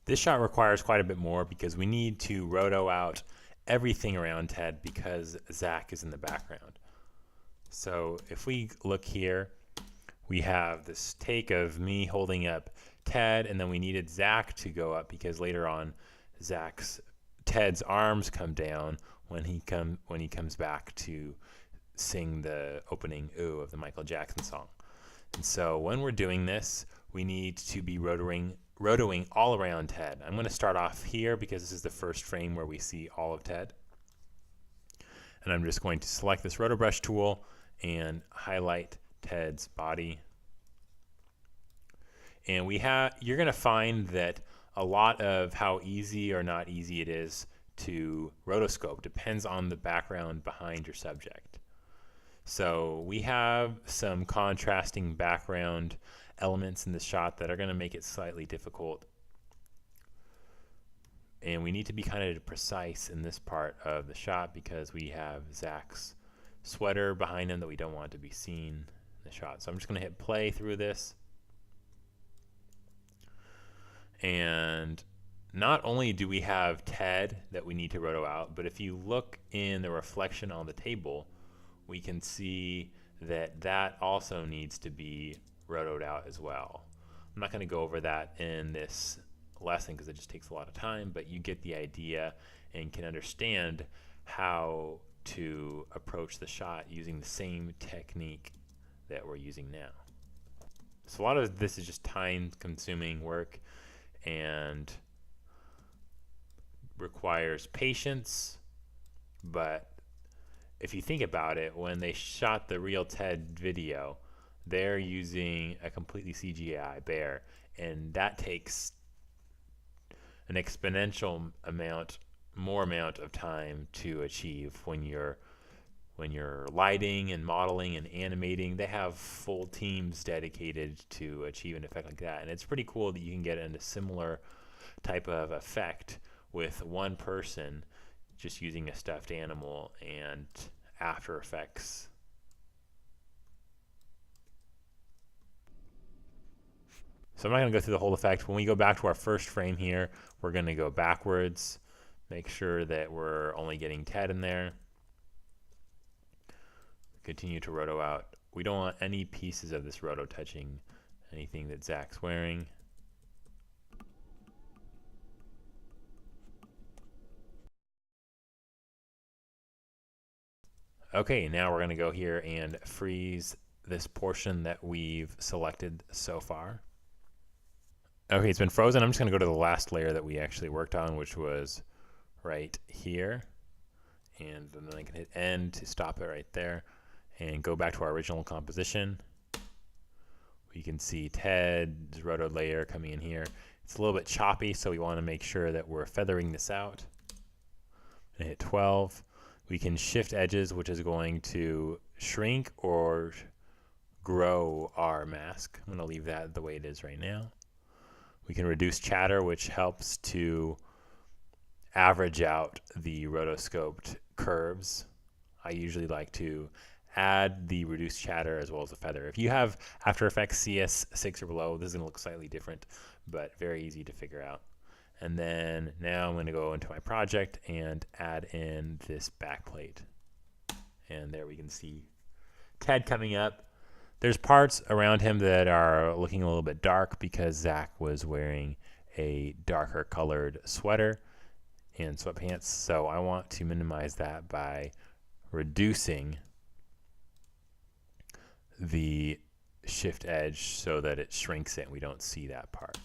This shot requires quite a bit more because we need to roto out everything around Ted because Zach is in the background. So if we look here, we have this take of me holding up Ted, and then we needed Zach to go up because later on Ted's arms come down when he comes back to sing the opening "Ooh" of the Michael Jackson song. And so when we're doing this, we need to be rotoing all around Ted. I'm going to start off here because this is the first frame where we see all of Ted. And I'm just going to select this roto brush tool and highlight Ted's body. And you're going to find that a lot of how easy or not easy it is to rotoscope depends on the background behind your subject. So we have some contrasting background elements in the shot that are going to make it slightly difficult. And we need to be kind of precise in this part of the shot because we have Zach's sweater behind him that we don't want to be seen in the shot. So I'm just going to hit play through this. And not only do we have Ted that we need to roto out, but if you look in the reflection on the table, we can see that that also needs to be rotoed out as well. I'm not going to go over that in this lesson because it just takes a lot of time, but you get the idea and can understand how to approach the shot using the same technique that we're using now. So a lot of this is just time-consuming work and requires patience, but if you think about it, when they shot the real Ted video, they're using a completely CGI bear, and that takes an exponential more amount of time to achieve when you're lighting and modeling and animating. They have full teams dedicated to achieve an effect like that, and it's pretty cool that you can get into similar type of effect with one person just using a stuffed animal and After Effects. So I'm not going to go through the whole effect. When we go back to our first frame here, we're going to go backwards, make sure that we're only getting Ted in there. Continue to roto out. We don't want any pieces of this roto touching anything that Zach's wearing. Okay, now we're going to go here and freeze this portion that we've selected so far. Okay, it's been frozen. I'm just going to go to the last layer that we actually worked on, which was right here. And then I can hit end to stop it right there and go back to our original composition. We can see Ted's roto layer coming in here. It's a little bit choppy, so we want to make sure that we're feathering this out. And hit 12. We can shift edges, which is going to shrink or grow our mask. I'm going to leave that the way it is right now. We can reduce chatter, which helps to average out the rotoscoped curves. I usually like to add the reduced chatter as well as the feather. If you have After Effects CS6 or below, this is going to look slightly different, but very easy to figure out. And then now I'm going to go into my project and add in this backplate. And there we can see Ted coming up. There's parts around him that are looking a little bit dark because Zach was wearing a darker colored sweater and sweatpants. So I want to minimize that by reducing the shift edge so that it shrinks it and we don't see that part.